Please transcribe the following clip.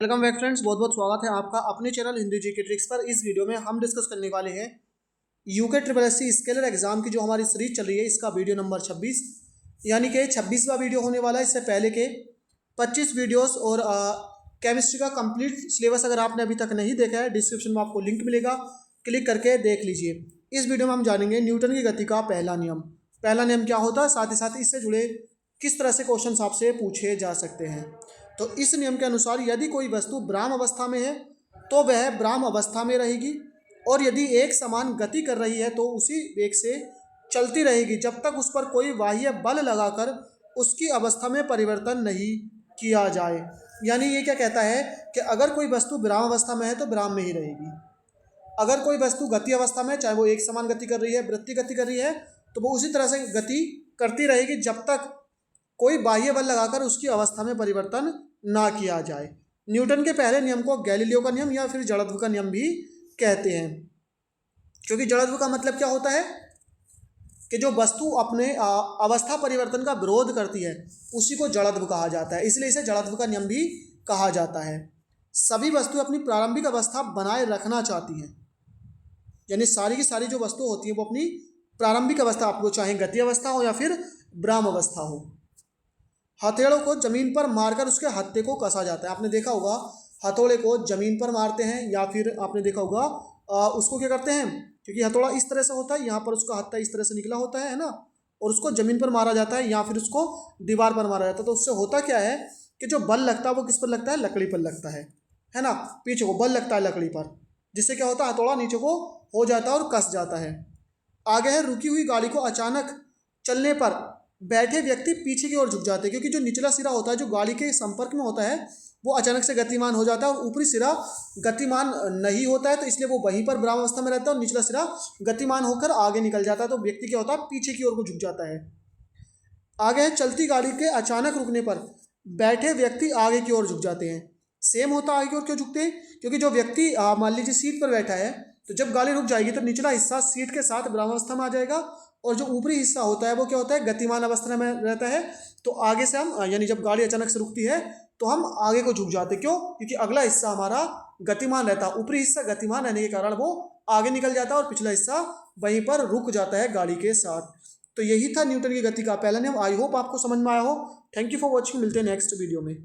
Welcome back friends, बहुत बहुत स्वागत है आपका अपने चैनल हिंदी जीके ट्रिक्स पर। इस वीडियो में हम डिस्कस करने वाले हैं UK triple SC scalar exam की जो हमारी सीरीज चल रही है, इसका वीडियो नंबर 26 यानी कि 26वां वीडियो होने वाला है। इससे पहले के 25 वीडियोस और केमिस्ट्री का कंप्लीट सिलेबस अगर आपने अभी तक नहीं देखा है, डिस्क्रिप्शन में आपको लिंक मिलेगा, क्लिक करके देख लीजिए। इस वीडियो में हम जानेंगे न्यूटन की गति का पहला नियम। पहला नियम क्या होता है, साथ ही साथ इससे जुड़े किस तरह से क्वेश्चन आपसे पूछे जा सकते हैं। तो इस नियम के अनुसार यदि कोई वस्तु ब्राह्म अवस्था में है तो वह ब्राह्म अवस्था में रहेगी, और यदि एक समान गति कर रही है तो उसी वेग से चलती रहेगी जब तक उस पर कोई बाह्य बल लगाकर उसकी अवस्था में परिवर्तन नहीं किया जाए। यानी ये क्या कहता है कि अगर कोई वस्तु ब्राह्म अवस्था में है तो ब्राह्म में ही रहेगी। अगर कोई वस्तु गति अवस्था में, चाहे वो एक समान गति कर रही है, वृत्तीय गति कर रही है, तो वो उसी तरह से गति करती रहेगी जब तक कोई बाह्य बल लगाकर उसकी अवस्था में परिवर्तन ना किया जाए। न्यूटन के पहले नियम को गैलीलियो का नियम या फिर जड़त्व का नियम भी कहते हैं, क्योंकि जड़त्व का मतलब क्या होता है कि जो वस्तु अपने अवस्था परिवर्तन का विरोध करती है उसी को जड़त्व कहा जाता है, इसलिए इसे जड़त्व का नियम भी कहा जाता है। सभी वस्तु अपनी प्रारंभिक अवस्था बनाए रखना चाहती हैं, यानी सारी की सारी जो वस्तु होती है वो अपनी प्रारंभिक अवस्था, आपको चाहे गति अवस्था हो या फिर ब्राह्म अवस्था हो। हथेड़ों को जमीन पर मारकर उसके हत्थे को कसा जाता है। आपने देखा होगा हथौड़े को जमीन पर मारते हैं, या फिर आपने देखा होगा उसको क्या करते हैं, क्योंकि हथौड़ा इस तरह से होता है, यहाँ पर उसका हत्था इस तरह से निकला होता है ना, और उसको जमीन पर मारा जाता है या फिर उसको दीवार पर मारा जाता है। तो उससे होता क्या है कि जो बल लगता है वो किस पर लगता है, लकड़ी पर लगता है ना, पीछे को बल लगता है लकड़ी पर, जिससे क्या होता है हथौड़ा नीचे को हो जाता है और कस जाता है। आगे है, रुकी हुई गाड़ी को अचानक चलने पर बैठे व्यक्ति पीछे की ओर झुक जाते हैं, क्योंकि जो निचला सिरा होता है जो गाड़ी के संपर्क में होता है वो अचानक से गतिमान हो जाता है और ऊपरी सिरा गतिमान नहीं होता है, तो इसलिए वो वहीं पर ब्राह्म अवस्था में रहता है और निचला सिरा गतिमान होकर आगे निकल जाता है, तो व्यक्ति क्या होता है पीछे की ओर को झुक जाता है। आगे है, चलती गाड़ी के अचानक रुकने पर बैठे व्यक्ति आगे की ओर झुक जाते हैं। सेम होता है, आगे की ओर क्यों झुकते हैं, क्योंकि जो व्यक्ति मान लीजिए सीट पर बैठा है, तो जब गाड़ी रुक जाएगी तो निचला हिस्सा सीट के साथ ब्राह्म अवस्था में आ जाएगा और जो ऊपरी हिस्सा होता है वो क्या होता है, गतिमान अवस्था में रहता है। तो आगे से हम यानी जब गाड़ी अचानक से रुकती है तो हम आगे को झुक जाते, क्यों, क्योंकि अगला हिस्सा हमारा गतिमान रहता है, ऊपरी हिस्सा गतिमान रहने के कारण वो आगे निकल जाता है और पिछला हिस्सा वहीं पर रुक जाता है गाड़ी के साथ। तो यही था न्यूटन की गति का पहला नियम। आई होप आपको समझ में आया हो। थैंक यू फॉर वॉचिंग, मिलते हैं नेक्स्ट वीडियो में।